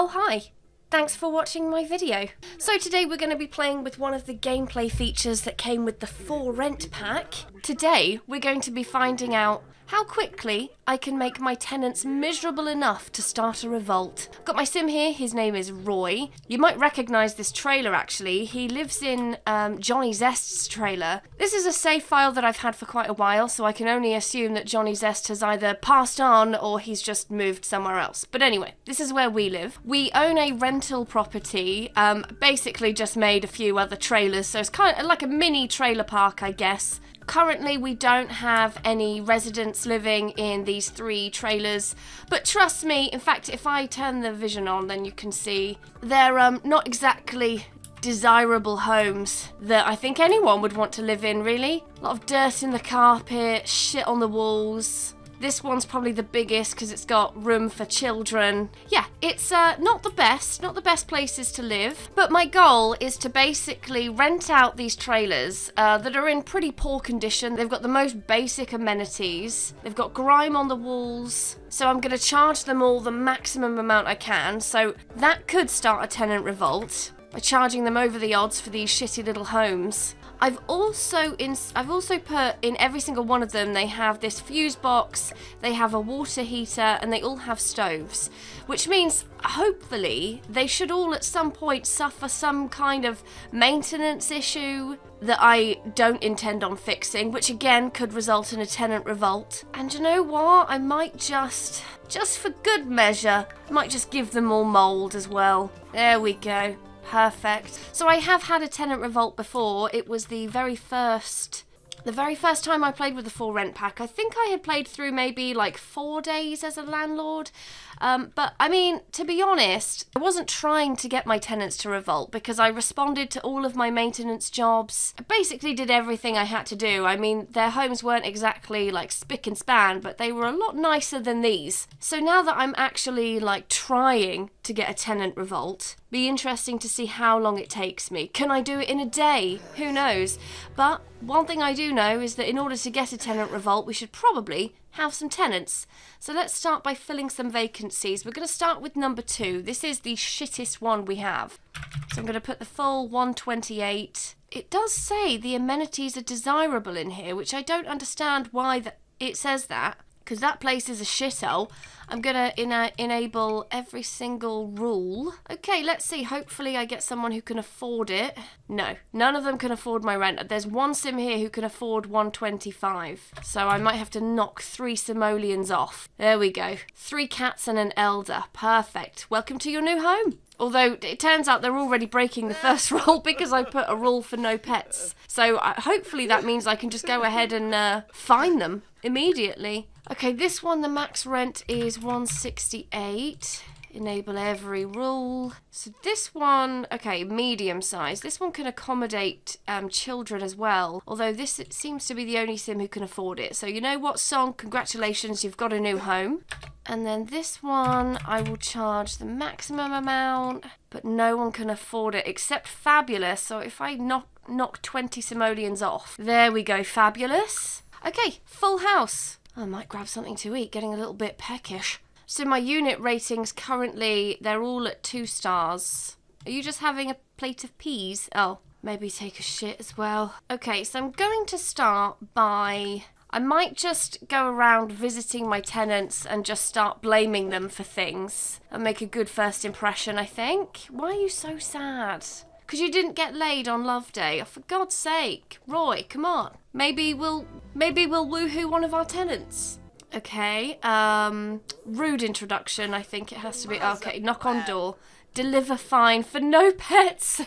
Oh hi! Thanks for watching my video. So today we're going to be playing with one of the gameplay features that came with the For Rent pack. Today we're going to be finding out how quickly I can make my tenants miserable enough to start a revolt. Got my sim here, his name is Roy. You might recognise this trailer actually. He lives in Johnny Zest's trailer. This is a save file that I've had for quite a while, so I can only assume that Johnny Zest has either passed on or he's just moved somewhere else. But anyway, this is where we live. We own a rental property, basically just made a few other trailers, so it's kind of like a mini trailer park, I guess. Currently, we don't have any residents living in these 3 trailers, but trust me, in fact, if I turn the vision on, then you can see they're not exactly desirable homes that I think anyone would want to live in, really. A lot of dirt in the carpet, shit on the walls. This one's probably the biggest because it's got room for children. Yeah, it's not the best places to live. But my goal is to basically rent out these trailers that are in pretty poor condition. They've got the most basic amenities. They've got grime on the walls. So I'm going to charge them all the maximum amount I can. So that could start a tenant revolt by charging them over the odds for these shitty little homes. I've also put in every single one of them, they have this fuse box, they have a water heater, and they all have stoves. Which means, hopefully, they should all at some point suffer some kind of maintenance issue that I don't intend on fixing, which again could result in a tenant revolt. And you know what? I might just for good measure, I might just give them all mold as well. There we go. Perfect. So I have had a tenant revolt before. It was the very first time I played with the For Rent pack. I think I had played through maybe like 4 days as a landlord. But I mean, to be honest, I wasn't trying to get my tenants to revolt because I responded to all of my maintenance jobs. I basically did everything I had to do. I mean, their homes weren't exactly like spick and span, but they were a lot nicer than these. So now that I'm actually like trying to get a tenant revolt, be interesting to see how long it takes me. Can I do it in a day? Who knows? But one thing I do know is that in order to get a tenant revolt, we should probably have some tenants. So let's start by filling some vacancies. We're going to start with number 2. This is the shittest one we have. So I'm going to put the full 128. It does say the amenities are desirable in here, which I don't understand why it says that, because that place is a shithole. I'm going to enable every single rule. Okay, let's see. Hopefully I get someone who can afford it. No, none of them can afford my rent. There's one sim here who can afford 125. So I might have to knock 3 simoleons off. There we go. 3 cats and an elder. Perfect. Welcome to your new home. Although it turns out they're already breaking the first rule because I put a rule for no pets. So hopefully that means I can just go ahead and fine them immediately. Okay, this one, the max rent is 168. Enable every rule. So this one, okay, medium size. This one can accommodate children as well. Although this seems to be the only sim who can afford it. So you know what, song? Congratulations, you've got a new home. And then this one, I will charge the maximum amount, but no one can afford it except Fabulous. So if I knock 20 simoleons off. There we go, Fabulous. Okay, full house. I might grab something to eat, getting a little bit peckish. So my unit ratings currently, they're all at 2 stars. Are you just having a plate of peas? Oh, maybe take a shit as well. Okay, so I'm going to start by... I might just go around visiting my tenants and just start blaming them for things. And make a good first impression, I think. Why are you so sad? Because you didn't get laid on Love Day. Oh, for God's sake. Roy, come on. Maybe we'll woohoo one of our tenants. Okay, rude introduction, I think it has to be. Okay, knock on door. Deliver fine for no pets.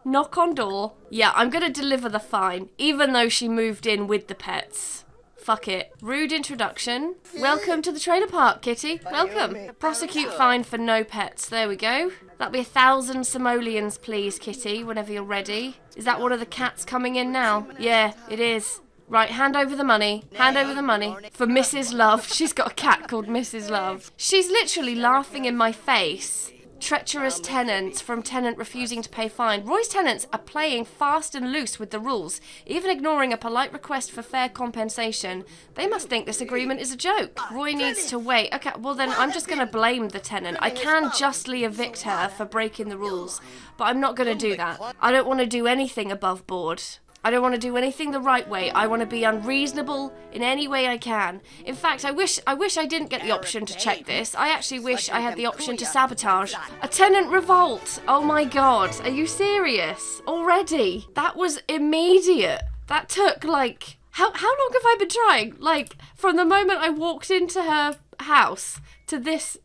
Knock on door. Yeah, I'm going to deliver the fine, even though she moved in with the pets. Fuck it. Rude introduction. Welcome to the trailer park, kitty. Welcome. Prosecute fine for no pets. There we go. That'll be 1,000 simoleons, please, kitty, whenever you're ready. Is that one of the cats coming in now? Yeah, it is. Right, hand over the money. Hand over the money. For Mrs. Love. She's got a cat called Mrs. Love. She's literally laughing in my face Treacherous tenants from tenant refusing to pay fine. Roy's tenants are playing fast and loose with the rules, even ignoring a polite request for fair compensation. They must think this agreement is a joke. Roy needs to wait. Okay, well then I'm just going to blame the tenant. I can justly evict her for breaking the rules, but I'm not going to do that. I don't want to do anything above board. I don't want to do anything the right way. I want to be unreasonable in any way I can. In fact, I wish I didn't get the option to check this. I actually wish I had the option to sabotage. A tenant revolt! Oh my god, are you serious? Already? That was immediate. That took like... How long have I been trying? Like, from the moment I walked into her house to this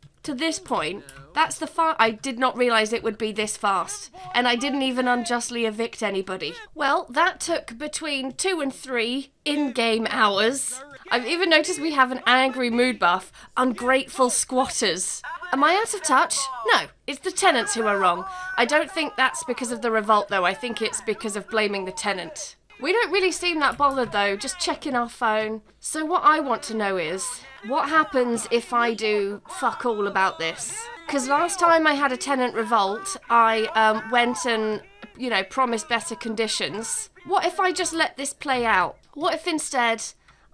point, that's the I did not realise it would be this fast. And I didn't even unjustly evict anybody. Well, that took between 2 and 3 in-game hours. I've even noticed we have an angry mood buff. Ungrateful squatters. Am I out of touch? No, it's the tenants who are wrong. I don't think that's because of the revolt though. I think it's because of blaming the tenant. We don't really seem that bothered though, just checking our phone. So what I want to know is, what happens if I do fuck all about this? Because last time I had a tenant revolt, I went and, you know, promised better conditions. What if I just let this play out? What if instead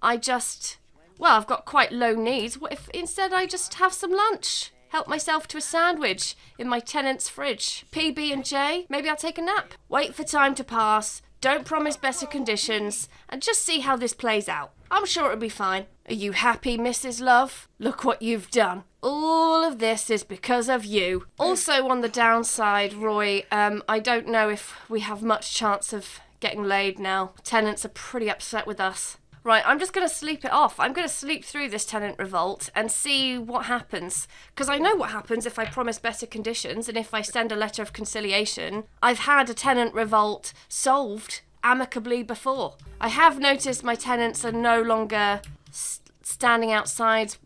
I just, well, I've got quite low needs. What if instead I just have some lunch? Help myself to a sandwich in my tenant's fridge. PB&J, maybe I'll take a nap. Wait for time to pass. Don't promise better conditions, and just see how this plays out. I'm sure it'll be fine. Are you happy, Mrs. Love? Look what you've done. All of this is because of you. Also, on the downside, Roy, I don't know if we have much chance of getting laid now. Tenants are pretty upset with us. Right, I'm just going to sleep it off. I'm going to sleep through this tenant revolt and see what happens. Because I know what happens if I promise better conditions and if I send a letter of conciliation. I've had a tenant revolt solved amicably before. I have noticed my tenants are no longer standing outside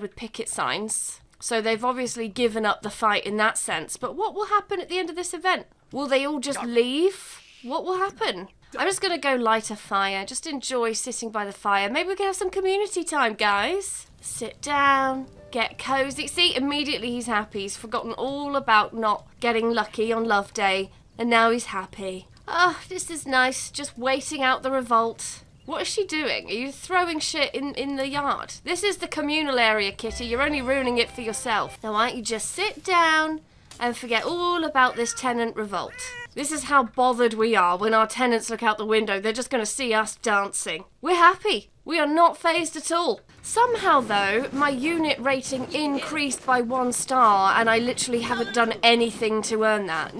with picket signs. So they've obviously given up the fight in that sense. But what will happen at the end of this event? Will they all just leave? What will happen? I'm just going to go light a fire. Just enjoy sitting by the fire. Maybe we can have some community time, guys. Sit down, get cozy. See, immediately he's happy. He's forgotten all about not getting lucky on Love Day. And now he's happy. Oh, this is nice. Just waiting out the revolt. What is she doing? Are you throwing shit in the yard? This is the communal area, Kitty. You're only ruining it for yourself. Now, why don't you just sit down and forget all about this tenant revolt? This is how bothered we are when our tenants look out the window. They're just going to see us dancing. We're happy. We are not fazed at all. Somehow, though, my unit rating increased by 1 star, and I literally haven't done anything to earn that.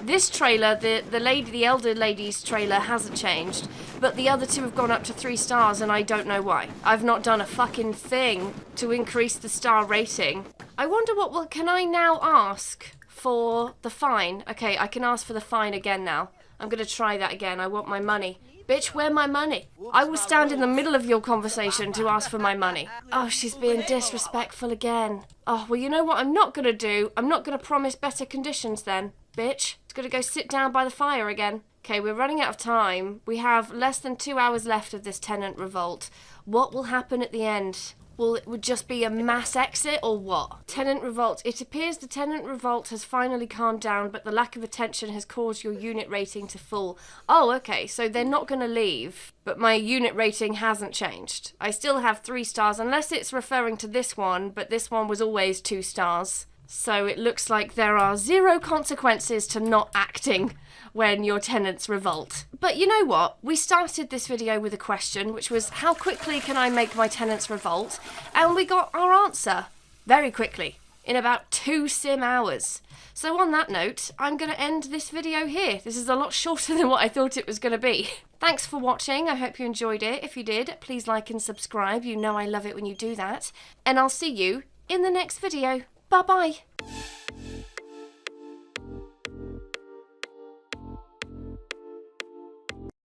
This trailer, the elder lady's trailer, hasn't changed, but the other 2 have gone up to 3 stars, and I don't know why. I've not done a fucking thing to increase the star rating. I wonder can I now ask for the fine? Okay, I can ask for the fine again now. I'm going to try that again. I want my money. Bitch, where my money? I will stand in the middle of your conversation to ask for my money. Oh, she's being disrespectful again. Oh, well, you know what I'm not going to do? I'm not going to promise better conditions then, bitch. It's going to go sit down by the fire again. Okay, we're running out of time. We have less than 2 hours left of this tenant revolt. What will happen at the end? Will it just be a mass exit or what? Tenant revolt. It appears the tenant revolt has finally calmed down, but the lack of attention has caused your unit rating to fall. Oh, okay, so they're not going to leave, but my unit rating hasn't changed. I still have 3 stars, unless it's referring to this one, but this one was always 2 stars. So it looks like there are 0 consequences to not acting when your tenants revolt. But you know what? We started this video with a question, which was, how quickly can I make my tenants revolt? And we got our answer very quickly, in about 2 sim hours. So on that note, I'm going to end this video here. This is a lot shorter than what I thought it was going to be. Thanks for watching. I hope you enjoyed it. If you did, please like and subscribe. You know I love it when you do that. And I'll see you in the next video. Bye-bye.